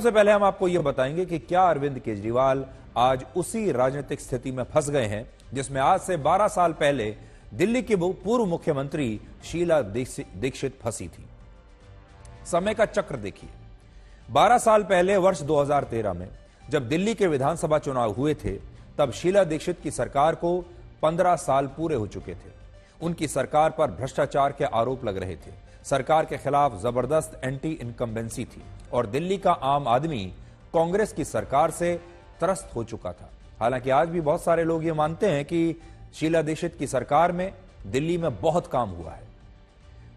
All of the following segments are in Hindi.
सबसे पहले हम आपको यह बताएंगे कि क्या अरविंद केजरीवाल आज उसी राजनीतिक स्थिति में फंस गए हैं जिसमें आज से 12 साल पहले दिल्ली की पूर्व मुख्यमंत्री शीला दीक्षित फंसी थी। समय का चक्र देखिए, 12 साल पहले वर्ष 2013 में जब दिल्ली के विधानसभा चुनाव हुए थे, तब शीला दीक्षित की सरकार को 15 साल पूरे हो चुके थे। उनकी सरकार पर भ्रष्टाचार के आरोप लग रहे थे। सरकार के खिलाफ जबरदस्त एंटी इनकम्बेंसी थी और दिल्ली का आम आदमी कांग्रेस की सरकार से त्रस्त हो चुका था। हालांकि आज भी बहुत सारे लोग ये मानते हैं कि शीला दीक्षित की सरकार में दिल्ली में बहुत काम हुआ है।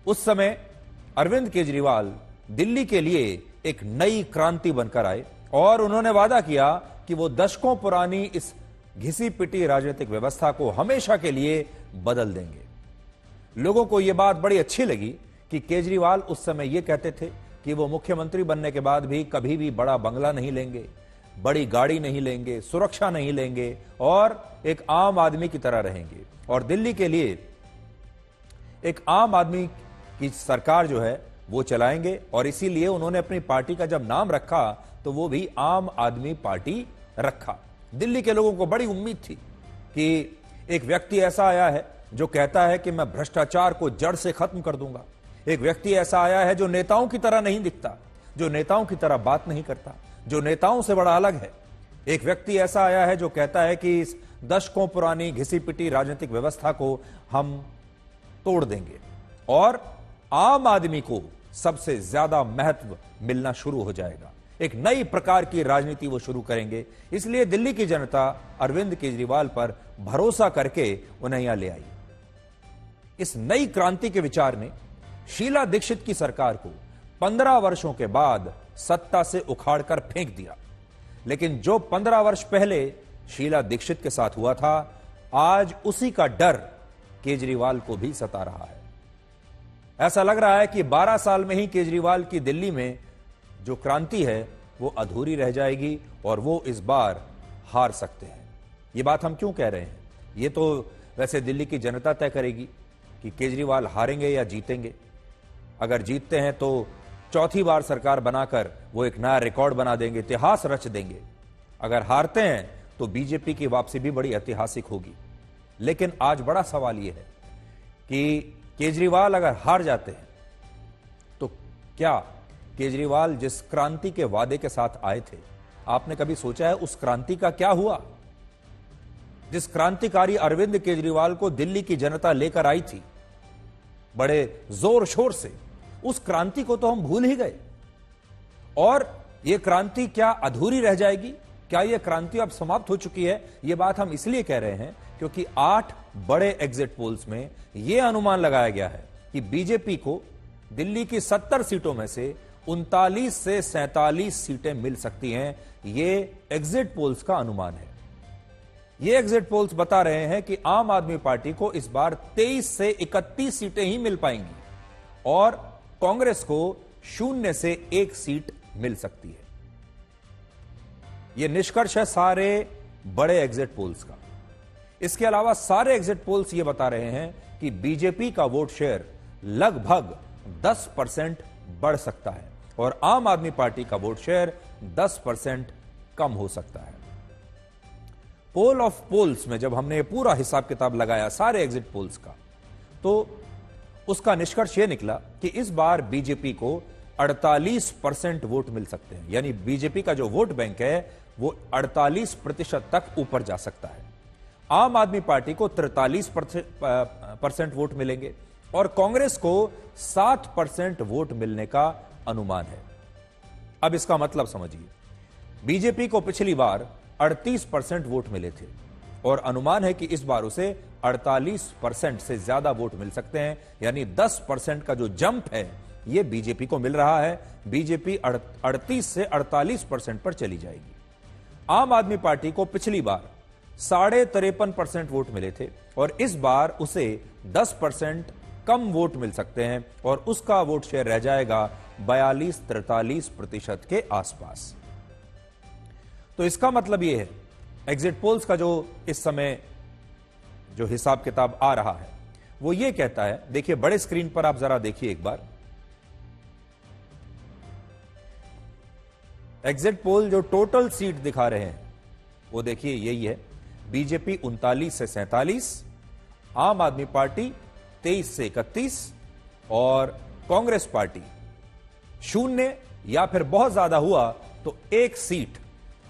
उस समय अरविंद केजरीवाल दिल्ली के लिए एक नई क्रांति बनकर आए और उन्होंने वादा किया कि वो दशकों पुरानी इस घिसी पिटी राजनीतिक व्यवस्था को हमेशा के लिए बदल देंगे। लोगों को यह बात बड़ी अच्छी लगी कि केजरीवाल उस समय यह कहते थे कि वो मुख्यमंत्री बनने के बाद भी कभी भी बड़ा बंगला नहीं लेंगे, बड़ी गाड़ी नहीं लेंगे, सुरक्षा नहीं लेंगे और एक आम आदमी की तरह रहेंगे और दिल्ली के लिए एक आम आदमी की सरकार जो है वो चलाएंगे। और इसीलिए उन्होंने अपनी पार्टी का जब नाम रखा तो वो भी आम आदमी पार्टी रखा। दिल्ली के लोगों को बड़ी उम्मीद थी कि एक व्यक्ति ऐसा आया है जो कहता है कि मैं भ्रष्टाचार को जड़ से खत्म कर दूंगा। एक व्यक्ति ऐसा आया है जो नेताओं की तरह नहीं दिखता, जो नेताओं की तरह बात नहीं करता, जो नेताओं से बड़ा अलग है। एक व्यक्ति ऐसा आया है जो कहता है कि इस दशकों पुरानी घिसी पिटी राजनीतिक व्यवस्था को हम तोड़ देंगे और आम आदमी को सबसे ज्यादा महत्व मिलना शुरू हो जाएगा। एक नई प्रकार की राजनीति वो शुरू करेंगे। इसलिए दिल्ली की जनता अरविंद केजरीवाल पर भरोसा करके उन्हें यहां ले आई। इस नई क्रांति के विचार ने शीला दीक्षित की सरकार को 15 वर्षों के बाद सत्ता से उखाड़कर फेंक दिया। लेकिन जो 15 वर्ष पहले शीला दीक्षित के साथ हुआ था, आज उसी का डर केजरीवाल को भी सता रहा है। ऐसा लग रहा है कि 12 साल में ही केजरीवाल की दिल्ली में जो क्रांति है वो अधूरी रह जाएगी और वो इस बार हार सकते हैं। ये बात हम क्यों कह रहे हैं? ये तो वैसे दिल्ली की जनता तय करेगी कि केजरीवाल हारेंगे या जीतेंगे। अगर जीतते हैं तो चौथी बार सरकार बनाकर वो एक नया रिकॉर्ड बना देंगे, इतिहास रच देंगे। अगर हारते हैं तो बीजेपी की वापसी भी बड़ी ऐतिहासिक होगी। लेकिन आज बड़ा सवाल यह है कि केजरीवाल अगर हार जाते हैं तो क्या केजरीवाल जिस क्रांति के वादे के साथ आए थे, आपने कभी सोचा है उस क्रांति का क्या हुआ? जिस क्रांतिकारी अरविंद केजरीवाल को दिल्ली की जनता लेकर आई थी बड़े जोर शोर से, उस क्रांति को तो हम भूल ही गए। और यह क्रांति क्या अधूरी रह जाएगी? क्या यह क्रांति अब समाप्त हो चुकी है? यह बात हम इसलिए कह रहे हैं क्योंकि 8 बड़े एग्जिट पोल्स में यह अनुमान लगाया गया है कि बीजेपी को दिल्ली की 70 सीटों में से 39 से 47 सीटें मिल सकती हैं। यह एग्जिट पोल्स का अनुमान है। ये एग्जिट पोल्स बता रहे हैं कि आम आदमी पार्टी को इस बार 23 से 31 सीटें ही मिल पाएंगी और कांग्रेस को 0 से 1 सीट मिल सकती है। यह निष्कर्ष है सारे बड़े एग्जिट पोल्स का। इसके अलावा सारे एग्जिट पोल्स यह बता रहे हैं कि बीजेपी का वोट शेयर लगभग 10% बढ़ सकता है और आम आदमी पार्टी का वोट शेयर 10% कम हो सकता है। पोल ऑफ पोल्स में जब हमने पूरा हिसाब किताब लगाया सारे एग्जिट पोल्स का, तो उसका निष्कर्ष यह निकला कि इस बार बीजेपी को 48% वोट मिल सकते हैं। यानी बीजेपी का जो वोट बैंक है वो 48% तक ऊपर जा सकता है। आम आदमी पार्टी को 43% वोट मिलेंगे और कांग्रेस को 7% वोट मिलने का अनुमान है। अब इसका मतलब समझिए, बीजेपी को पिछली बार 38% वोट मिले थे और अनुमान है कि इस बार उसे 48% से ज्यादा वोट मिल सकते हैं। यानी 10% का जो जंप है यह बीजेपी को मिल रहा है। बीजेपी 38 से 48% पर चली जाएगी। आम आदमी पार्टी को पिछली बार 53.5% वोट मिले थे और इस बार उसे 10% कम वोट मिल सकते हैं और उसका वोट शेयर रह जाएगा 42-43% के आसपास। तो इसका मतलब यह है, एग्जिट पोल्स का जो इस समय जो हिसाब किताब आ रहा है वो ये कहता है, देखिए बड़े स्क्रीन पर आप जरा देखिए एक बार, एग्जिट पोल जो टोटल सीट दिखा रहे हैं वो देखिए यही है। बीजेपी 39 से 47, आम आदमी पार्टी 23 से 31 और कांग्रेस पार्टी 0 या फिर बहुत ज्यादा हुआ तो 1 सीट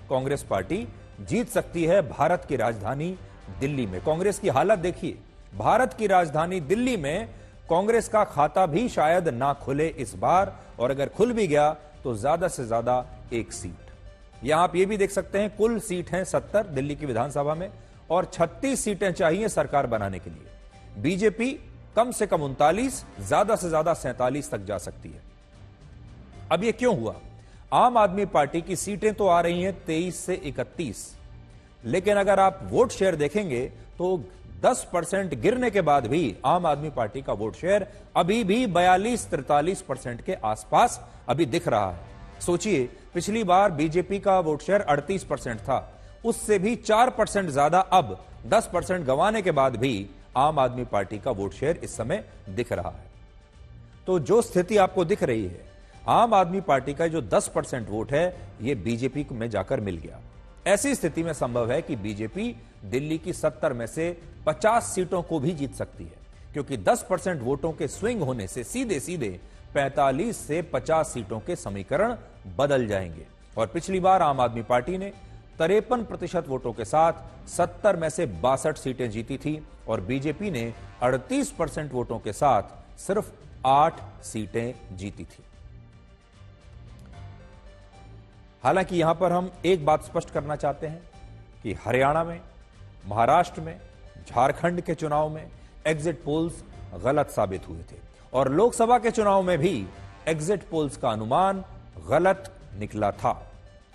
कांग्रेस पार्टी जीत सकती है भारत की राजधानी दिल्ली में। कांग्रेस की हालत देखिए, भारत की राजधानी दिल्ली में कांग्रेस का खाता भी शायद ना खुले इस बार, और अगर खुल भी गया तो ज्यादा से ज्यादा 1 सीट। यहां आप ये भी देख सकते हैं कुल सीट हैं 70 दिल्ली की विधानसभा में, और 36 सीटें चाहिए सरकार बनाने के लिए। बीजेपी कम से कम 39, ज्यादा से ज्यादा 47 तक जा सकती है। अब यह क्यों हुआ? आम आदमी पार्टी की सीटें तो आ रही हैं 23 से 31, लेकिन अगर आप वोट शेयर देखेंगे तो 10% गिरने के बाद भी आम आदमी पार्टी का वोट शेयर अभी भी 42-43% के आसपास अभी दिख रहा है। सोचिए, पिछली बार बीजेपी का वोट शेयर 38% था, उससे भी 4% ज्यादा अब 10% गंवाने के बाद भी आम आदमी पार्टी का वोट शेयर इस समय दिख रहा है। तो जो स्थिति आपको दिख रही है, आम आदमी पार्टी का जो 10% वोट है यह बीजेपी में जाकर मिल गया। ऐसी स्थिति में संभव है कि बीजेपी दिल्ली की 70 में से 50 सीटों को भी जीत सकती है, क्योंकि 10% वोटों के स्विंग होने से सीधे सीधे 45 से 50 सीटों के समीकरण बदल जाएंगे। और पिछली बार आम आदमी पार्टी ने 53% वोटों के साथ 70 में से 62 सीटें जीती थी, और बीजेपी ने 38% वोटों के साथ सिर्फ 8 सीटें जीती थी। हालांकि यहां पर हम एक बात स्पष्ट करना चाहते हैं कि हरियाणा में, महाराष्ट्र में, झारखंड के चुनाव में एग्जिट पोल्स गलत साबित हुए थे, और लोकसभा के चुनाव में भी एग्जिट पोल्स का अनुमान गलत निकला था।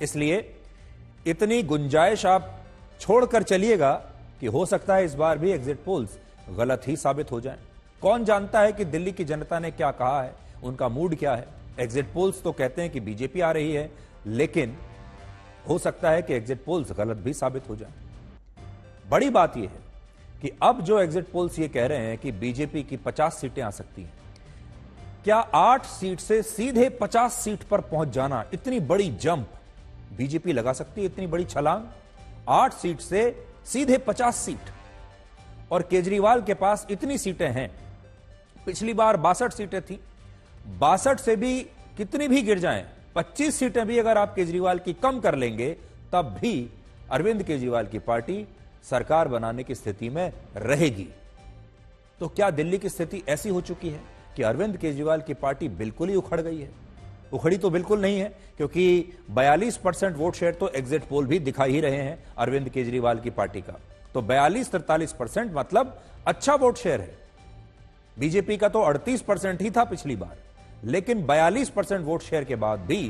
इसलिए इतनी गुंजाइश आप छोड़कर चलिएगा कि हो सकता है इस बार भी एग्जिट पोल्स गलत ही साबित हो जाएं। कौन जानता है कि दिल्ली की जनता ने क्या कहा है, उनका मूड क्या है। एग्जिट पोल्स तो कहते हैं कि बीजेपी आ रही है, लेकिन हो सकता है कि एग्जिट पोल्स गलत भी साबित हो जाए। बड़ी बात यह है कि अब जो एग्जिट पोल्स ये कह रहे हैं कि बीजेपी की 50 सीटें आ सकती हैं, क्या 8 सीट से सीधे 50 सीट पर पहुंच जाना, इतनी बड़ी जंप बीजेपी लगा सकती है? इतनी बड़ी छलांग 8 सीट से सीधे 50 सीट, और केजरीवाल के पास इतनी सीटें हैं। पिछली बार 62 सीटें थी, 62 से भी कितनी भी गिर जाएं, 25 सीटें भी अगर आप केजरीवाल की कम कर लेंगे, तब भी अरविंद केजरीवाल की पार्टी सरकार बनाने की स्थिति में रहेगी। तो क्या दिल्ली की स्थिति ऐसी हो चुकी है कि अरविंद केजरीवाल की पार्टी बिल्कुल ही उखड़ गई है? उखड़ी तो बिल्कुल नहीं है, क्योंकि 42% वोट शेयर तो एग्जिट पोल भी दिखा ही रहे हैं अरविंद केजरीवाल की पार्टी का। तो 42-43% मतलब अच्छा वोट शेयर है। बीजेपी का तो 38% ही था पिछली बार, लेकिन 42% वोट शेयर के बाद भी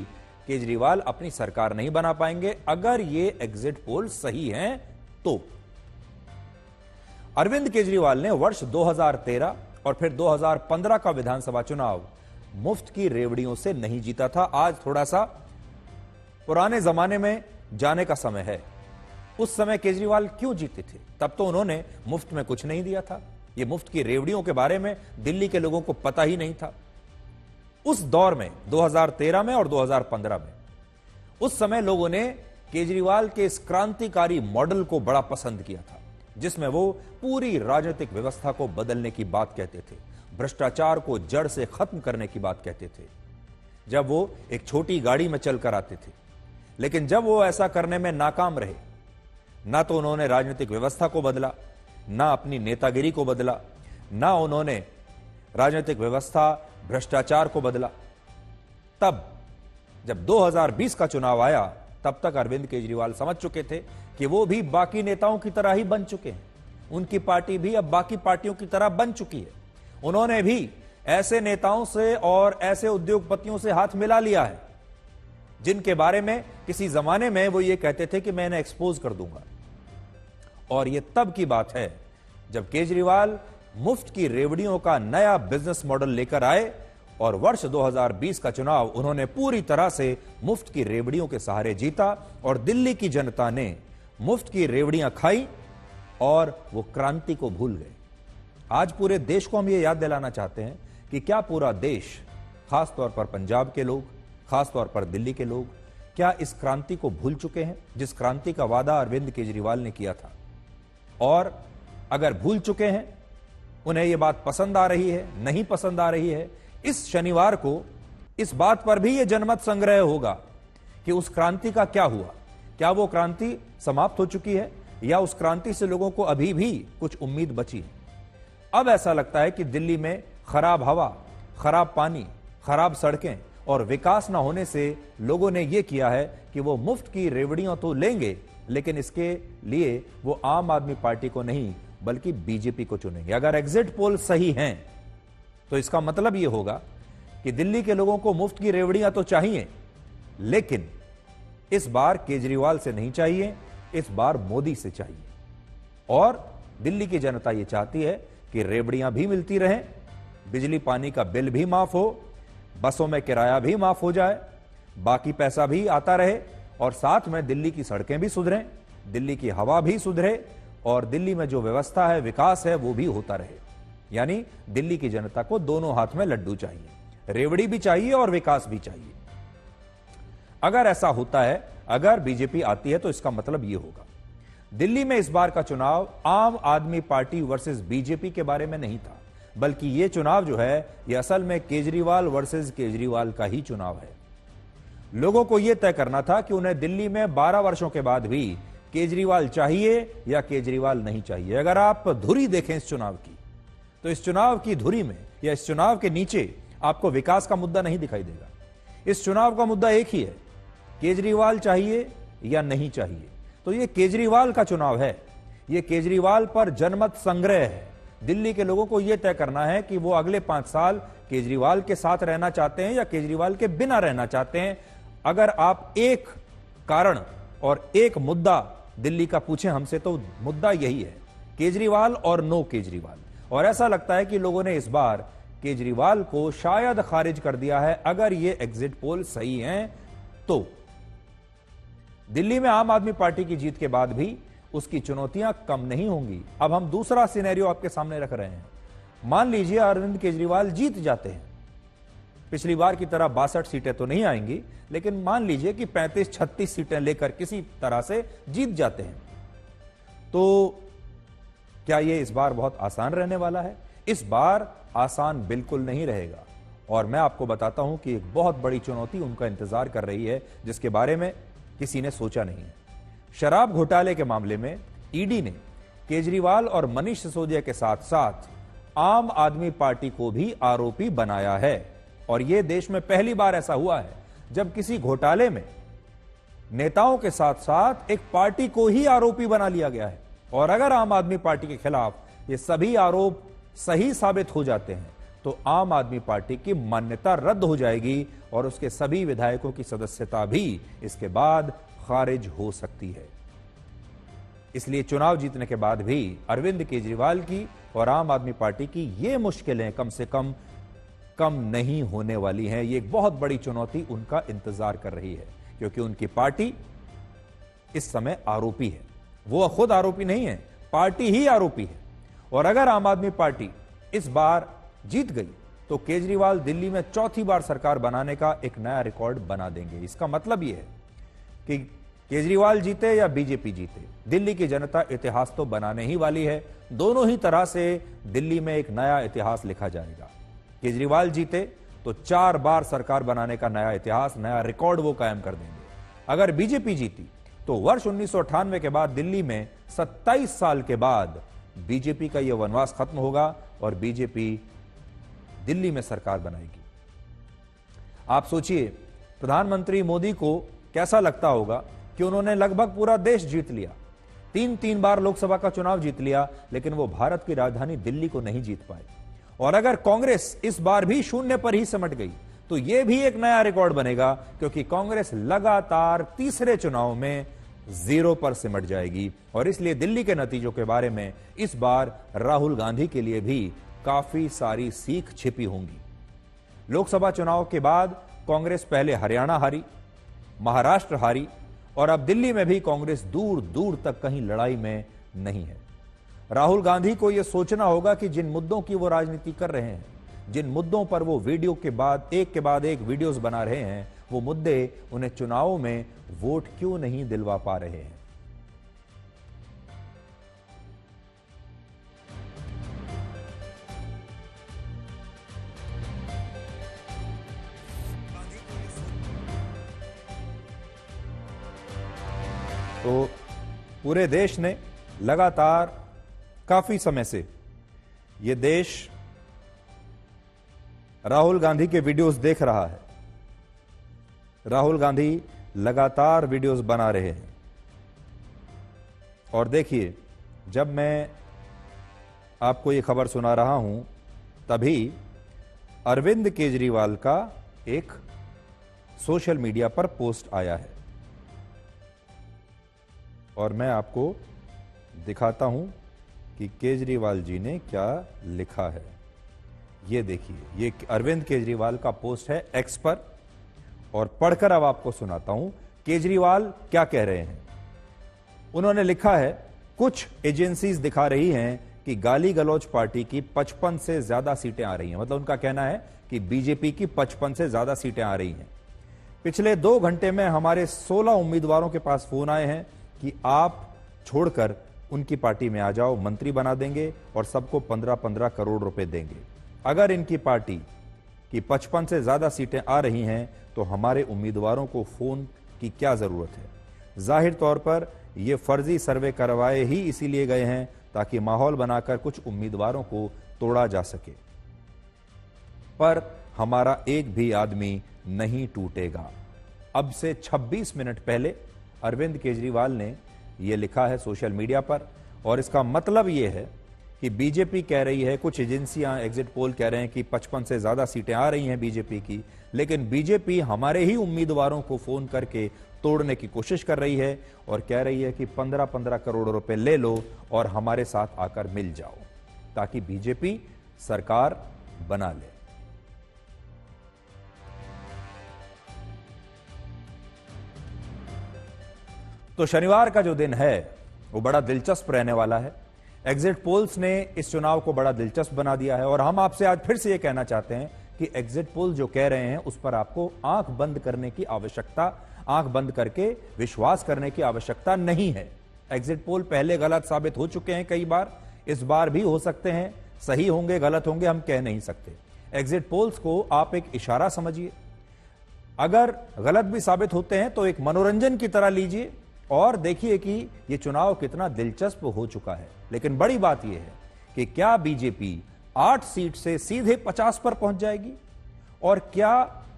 केजरीवाल अपनी सरकार नहीं बना पाएंगे अगर ये एग्जिट पोल सही हैं तो। अरविंद केजरीवाल ने वर्ष 2013 और फिर 2015 का विधानसभा चुनाव मुफ्त की रेवड़ियों से नहीं जीता था। आज थोड़ा सा पुराने जमाने में जाने का समय है। उस समय केजरीवाल क्यों जीते थे? तब तो उन्होंने मुफ्त में कुछ नहीं दिया था। ये मुफ्त की रेवड़ियों के बारे में दिल्ली के लोगों को पता ही नहीं था। उस दौर में 2013 में और 2015 में उस समय लोगों ने केजरीवाल के इस क्रांतिकारी मॉडल को बड़ा पसंद किया था, जिसमें वो पूरी राजनीतिक व्यवस्था को बदलने की बात कहते थे, भ्रष्टाचार को जड़ से खत्म करने की बात कहते थे। जब वो एक छोटी गाड़ी में चलकर आते थे, लेकिन जब वो ऐसा करने में नाकाम रहे, ना तो उन्होंने राजनीतिक व्यवस्था को बदला, ना अपनी नेतागिरी को बदला, ना उन्होंने राजनीतिक व्यवस्था भ्रष्टाचार को बदला, तब जब 2020 का चुनाव आया, तब तक अरविंद केजरीवाल समझ चुके थे कि वो भी बाकी नेताओं की तरह ही बन चुके हैं। उनकी पार्टी भी अब बाकी पार्टियों की तरह बन चुकी है। उन्होंने भी ऐसे नेताओं से और ऐसे उद्योगपतियों से हाथ मिला लिया है जिनके बारे में किसी जमाने में वो ये कहते थे कि मैं इन्हें एक्सपोज कर दूंगा। और ये तब की बात है जब केजरीवाल मुफ्त की रेवड़ियों का नया बिजनेस मॉडल लेकर आए, और वर्ष 2020 का चुनाव उन्होंने पूरी तरह से मुफ्त की रेवड़ियों के सहारे जीता, और दिल्ली की जनता ने मुफ्त की रेवड़ियां खाई और वो क्रांति को भूल गए। आज पूरे देश को हम ये याद दिलाना चाहते हैं कि क्या पूरा देश, खासतौर पर पंजाब के लोग, खासतौर पर दिल्ली के लोग, क्या इस क्रांति को भूल चुके हैं जिस क्रांति का वादा अरविंद केजरीवाल ने किया था? और अगर भूल चुके हैं, उन्हें यह बात पसंद आ रही है, नहीं पसंद आ रही है, इस शनिवार को इस बात पर भी यह जनमत संग्रह होगा कि उस क्रांति का क्या हुआ। क्या वो क्रांति समाप्त हो चुकी है या उस क्रांति से लोगों को अभी भी कुछ उम्मीद बची है? अब ऐसा लगता है कि दिल्ली में खराब हवा, खराब पानी, खराब सड़कें और विकास न होने से लोगों ने यह किया है कि वो मुफ्त की रेवड़ियां तो लेंगे, लेकिन इसके लिए वो आम आदमी पार्टी को नहीं बल्कि बीजेपी को चुनेंगे। अगर एग्जिट पोल सही हैं तो इसका मतलब यह होगा कि दिल्ली के लोगों को मुफ्त की रेवड़ियां तो चाहिए, लेकिन इस बार केजरीवाल से नहीं चाहिए, इस बार मोदी से चाहिए। और दिल्ली की जनता यह चाहती है कि रेवड़ियां भी मिलती रहें, बिजली पानी का बिल भी माफ हो, बसों में किराया भी माफ हो जाए, बाकी पैसा भी आता रहे और साथ में दिल्ली की सड़कें भी सुधरें, दिल्ली की हवा भी सुधरे और दिल्ली में जो व्यवस्था है, विकास है, वो भी होता रहे। यानी दिल्ली की जनता को दोनों हाथ में लड्डू चाहिए, रेवड़ी भी चाहिए और विकास भी चाहिए। अगर ऐसा होता है, अगर बीजेपी आती है, तो इसका मतलब यह होगा दिल्ली में इस बार का चुनाव आम आदमी पार्टी वर्सेस बीजेपी के बारे में नहीं था, बल्कि यह चुनाव जो है यह असल में केजरीवाल वर्सेस केजरीवाल का ही चुनाव है। लोगों को यह तय करना था कि उन्हें दिल्ली में 12 वर्षों के बाद भी केजरीवाल चाहिए या केजरीवाल नहीं चाहिए। अगर आप धुरी देखें इस चुनाव की, तो इस चुनाव की धुरी में या इस चुनाव के नीचे आपको विकास का मुद्दा नहीं दिखाई देगा। इस चुनाव का मुद्दा एक ही है, केजरीवाल चाहिए या नहीं चाहिए। तो यह केजरीवाल का चुनाव है, यह केजरीवाल पर जनमत संग्रह है। दिल्ली के लोगों को यह तय करना है कि वो अगले 5 साल केजरीवाल के साथ रहना चाहते हैं या केजरीवाल के बिना रहना चाहते हैं। अगर आप एक कारण और एक मुद्दा दिल्ली का पूछें हमसे, तो मुद्दा यही है, केजरीवाल और नो केजरीवाल। और ऐसा लगता है कि लोगों ने इस बार केजरीवाल को शायद खारिज कर दिया है। अगर ये एग्जिट पोल सही हैं तो दिल्ली में आम आदमी पार्टी की जीत के बाद भी उसकी चुनौतियां कम नहीं होंगी। अब हम दूसरा सिनेरियो आपके सामने रख रहे हैं। मान लीजिए अरविंद केजरीवाल जीत जाते हैं, पिछली बार की तरह 62 सीटें तो नहीं आएंगी, लेकिन मान लीजिए कि 35-36 सीटें लेकर किसी तरह से जीत जाते हैं, तो क्या यह इस बार बहुत आसान रहने वाला है? इस बार आसान बिल्कुल नहीं रहेगा। और मैं आपको बताता हूं कि एक बहुत बड़ी चुनौती उनका इंतजार कर रही है, जिसके बारे में किसी ने सोचा नहीं है। शराब घोटाले के मामले में ईडी ने केजरीवाल और मनीष सिसोदिया के साथ साथ आम आदमी पार्टी को भी आरोपी बनाया है। और यह देश में पहली बार ऐसा हुआ है जब किसी घोटाले में नेताओं के साथ साथ एक पार्टी को ही आरोपी बना लिया गया है। और अगर आम आदमी पार्टी के खिलाफ ये सभी आरोप सही साबित हो जाते हैं तो आम आदमी पार्टी की मान्यता रद्द हो जाएगी और उसके सभी विधायकों की सदस्यता भी इसके बाद खारिज हो सकती है। इसलिए चुनाव जीतने के बाद भी अरविंद केजरीवाल की और आम आदमी पार्टी की ये मुश्किलें कम से कम नहीं होने वाली हैं। ये एक बहुत बड़ी चुनौती उनका इंतजार कर रही है, क्योंकि उनकी पार्टी इस समय आरोपी है। वो खुद आरोपी नहीं है, पार्टी ही आरोपी है। और अगर आम आदमी पार्टी इस बार जीत गई तो केजरीवाल दिल्ली में चौथी बार सरकार बनाने का एक नया रिकॉर्ड बना देंगे। इसका मतलब यह है कि केजरीवाल जीते या बीजेपी जीते, दिल्ली की जनता इतिहास तो बनाने ही वाली है। दोनों ही तरह से दिल्ली में एक नया इतिहास लिखा जाएगा। केजरीवाल जीते तो 4 बार सरकार बनाने का नया इतिहास, नया रिकॉर्ड वो कायम कर देंगे। अगर बीजेपी जीती तो वर्ष 1998 के बाद दिल्ली में 27 साल के बाद बीजेपी का यह वनवास खत्म होगा और बीजेपी दिल्ली में सरकार बनाएगी। आप सोचिए, प्रधानमंत्री मोदी को कैसा लगता होगा कि उन्होंने लगभग पूरा देश जीत लिया, 3 बार लोकसभा का चुनाव जीत लिया, लेकिन वो भारत की राजधानी दिल्ली को नहीं जीत पाए। और अगर कांग्रेस इस बार भी शून्य पर ही सिमट गई तो यह भी एक नया रिकॉर्ड बनेगा, क्योंकि कांग्रेस लगातार तीसरे चुनाव में 0 पर सिमट जाएगी। और इसलिए दिल्ली के नतीजों के बारे में इस बार राहुल गांधी के लिए भी काफी सारी सीख छिपी होंगी। लोकसभा चुनाव के बाद कांग्रेस पहले हरियाणा हारी, महाराष्ट्र हारी और अब दिल्ली में भी कांग्रेस दूर दूर तक कहीं लड़ाई में नहीं है। राहुल गांधी को यह सोचना होगा कि जिन मुद्दों की वो राजनीति कर रहे हैं, जिन मुद्दों पर वो वीडियो के बाद एक वीडियोस बना रहे हैं, वो मुद्दे उन्हें चुनावों में वोट क्यों नहीं दिलवा पा रहे हैं। तो पूरे देश ने लगातार काफी समय से ये देश राहुल गांधी के वीडियोस देख रहा है। राहुल गांधी लगातार वीडियोस बना रहे हैं और देखिए, जब मैं आपको ये खबर सुना रहा हूं तभी अरविंद केजरीवाल का एक सोशल मीडिया पर पोस्ट आया है और मैं आपको दिखाता हूं कि केजरीवाल जी ने क्या लिखा है। ये देखिए, ये अरविंद केजरीवाल का पोस्ट है एक्स पर और पढ़कर अब आपको सुनाता हूं केजरीवाल क्या कह रहे हैं। उन्होंने लिखा है, कुछ एजेंसीज दिखा रही हैं कि गाली गलौज पार्टी की 55 से ज्यादा सीटें आ रही हैं। मतलब उनका कहना है कि बीजेपी की 55 से ज्यादा सीटें आ रही हैं। पिछले 2 घंटे में हमारे 16 उम्मीदवारों के पास फोन आए हैं कि आप छोड़कर उनकी पार्टी में आ जाओ, मंत्री बना देंगे और सबको 15-15 करोड़ रुपए देंगे। अगर इनकी पार्टी की 55 से ज्यादा सीटें आ रही हैं तो हमारे उम्मीदवारों को फोन की क्या जरूरत है। जाहिर तौर पर यह फर्जी सर्वे करवाए ही इसीलिए गए हैं ताकि माहौल बनाकर कुछ उम्मीदवारों को तोड़ा जा सके, पर हमारा एक भी आदमी नहीं टूटेगा। अब से 26 मिनट पहले अरविंद केजरीवाल ने यह लिखा है सोशल मीडिया पर और इसका मतलब यह है कि बीजेपी कह रही है, कुछ एजेंसियां एग्जिट पोल कह रहे हैं कि 55 से ज्यादा सीटें आ रही हैं बीजेपी की, लेकिन बीजेपी हमारे ही उम्मीदवारों को फोन करके तोड़ने की कोशिश कर रही है और कह रही है कि 15-15 करोड़ रुपए ले लो और हमारे साथ आकर मिल जाओ ताकि बीजेपी सरकार बना ले। तो शनिवार का जो दिन है वो बड़ा दिलचस्प रहने वाला है। एग्जिट पोल्स ने इस चुनाव को बड़ा दिलचस्प बना दिया है और हम आपसे आज फिर से ये कहना चाहते हैं कि एग्जिट पोल जो कह रहे हैं उस पर आपको आंख बंद करने की आवश्यकता, आंख बंद करके विश्वास करने की आवश्यकता नहीं है। एग्जिट पोल पहले गलत साबित हो चुके हैं कई बार, इस बार भी हो सकते हैं, सही होंगे गलत होंगे हम कह नहीं सकते। एग्जिट पोल्स को आप एक इशारा समझिए, अगर गलत भी साबित होते हैं तो एक मनोरंजन की तरह लीजिए और देखिए कि यह चुनाव कितना दिलचस्प हो चुका है। लेकिन बड़ी बात यह है कि क्या बीजेपी 8 सीट से सीधे 50 पर पहुंच जाएगी और क्या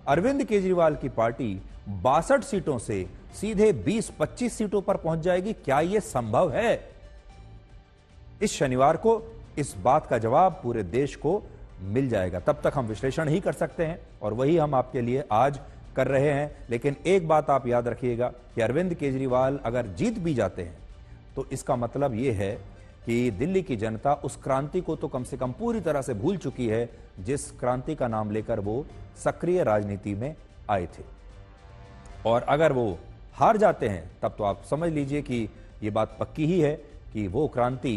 अरविंद केजरीवाल की पार्टी 62 सीटों से सीधे 20-25 सीटों पर पहुंच जाएगी? क्या यह संभव है? इस शनिवार को इस बात का जवाब पूरे देश को मिल जाएगा। तब तक हम विश्लेषण ही कर सकते हैं और वही हम आपके लिए आज कर रहे हैं। लेकिन एक बात आप याद रखिएगा कि अरविंद केजरीवाल अगर जीत भी जाते हैं तो इसका मतलब यह है कि दिल्ली की जनता उस क्रांति को तो कम से कम पूरी तरह से भूल चुकी है जिस क्रांति का नाम लेकर वो सक्रिय राजनीति में आए थे। और अगर वो हार जाते हैं तब तो आप समझ लीजिए कि ये बात पक्की ही है कि वो क्रांति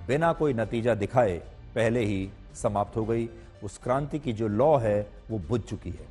बिना कोई नतीजा दिखाए पहले ही समाप्त हो गई। उस क्रांति की जो लौ है वो बुझ चुकी है।